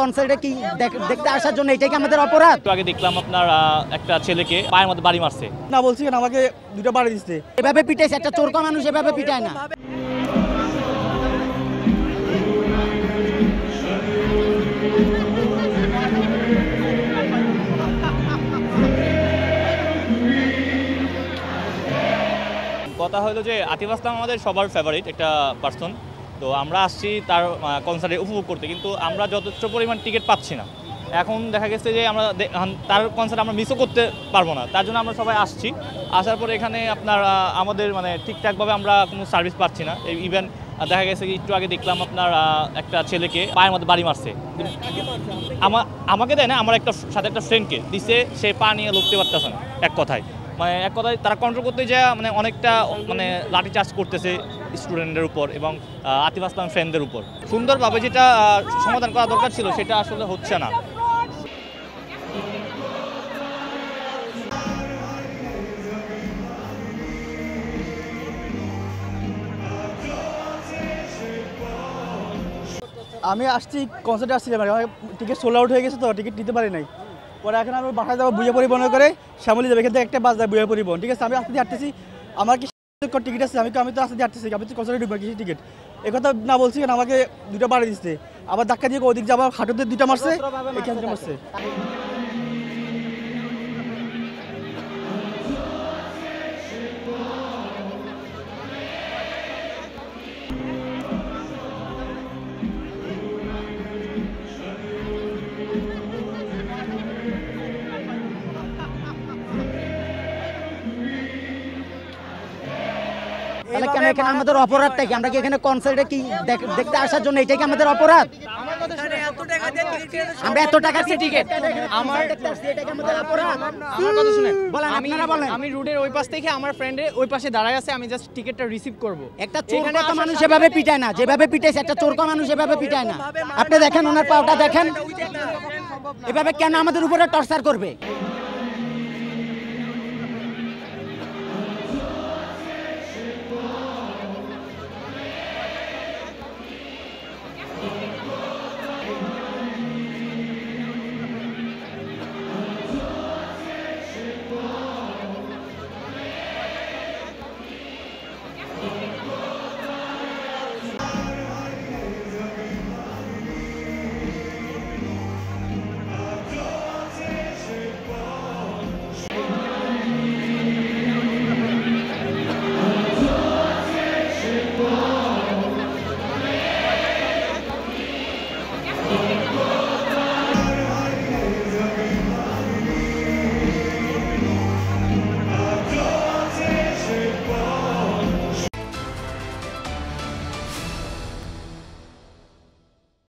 কনসার্টে কি দেখতে আসার জন্য এটাই কি আমাদের অপরাধ? একটু আগে দেখলাম আপনার একটা ছেলেকে পায়ের মধ্যে বাড়ি মারছে। না বলছি কেন আমাকে দুটো বাড়ি দিচ্ছে। এভাবে পিটাইছে একটা চোরকা মানুষ এভাবে পিটায় না। কথা হলো যে আতিফ আসলাম আমাদের সবার ফেভারিট একটা পার্সন। তো আমরা আসছি তার কনসার্টে উপভোগ করতে, কিন্তু আমরা যথেষ্ট পরিমাণ টিকিট পাচ্ছি না। এখন দেখা গেছে যে আমরা তার কনসার্ট আমরা মিসও করতে পারবো না, তার জন্য আমরা সবাই আসছি। আসার পরে এখানে আপনার আমাদের ঠিকঠাকভাবে আমরা কোনো সার্ভিস পাচ্ছি না। ইভেন দেখা গেছে কি একটু আগে দেখলাম আপনার একটা ছেলেকে পায়ের মধ্যে বাড়ি মারছে। আমাকে দেয় না, আমার সাথে একটা ফ্রেন্ডকে দিছে, সে পা নিয়ে লড়তে পারতেছে না। এক কথায় তারা কন্ট্রোল করতে যায় অনেকটা লাঠি চার্জ করতেছে স্টুডেন্টদের উপর এবং আতিফ আসলাম ফ্রেন্ডদের উপর। সুন্দরভাবে যেটা সমাধান করা দরকার ছিল সেটা আসলে হচ্ছে না। আমি আসছি কনসার্টে আসছিলাম, আমার টিকিট সোল্ড আউট হয়ে গেছে, তো টিকিট নিতে পারি নাই। পরে এখন আমি বাসায় যাবো বুয়া পরিবহন করে, শ্যামলী যাবে, এখান থেকে একটা বাস যায় বুয়া পরিবহন। ঠিক আছে, আমি আসতে হাঁটতেছি, আমার কি টিকিট আছে? আমি তো আসতে হাঁটতেছি, আমি তো কনসার্টে ঢুকবো কিছু টিকিট। একথা না বলছি কেন আমাকে দুটো বাড়ি দিচ্ছে, আবার ধাক্কা দিয়ে ওদিক যাবো, হাঁটুতে দুটো মারছে, এখান থেকে মারছে। তাহলে কেন এখানে আমাদের অপরাধটা কি? আমরা কি এখানে কনসার্টে কি দেখতে আসার জন্য এটাই কি আমাদের অপরাধ? আমরা এত টাকা দিয়ে টিকিট আমার কথা শুনেন, আমি রোডের ওই পাশ থেকে আমার ফ্রেন্ডের ওই পাশে দাঁড়ায় আছে, আমি জাস্ট টিকিটটা রিসিভ করব। একটা চোরকা মানুষ এভাবে পিটায় না, যেভাবে পিটাইছে একটা চোরকা মানুষ এভাবে পিটায় না। আপনি দেখেন ওনার পাওটা দেখেন, এভাবে কেন আমাদের উপরে টর্চার করবে?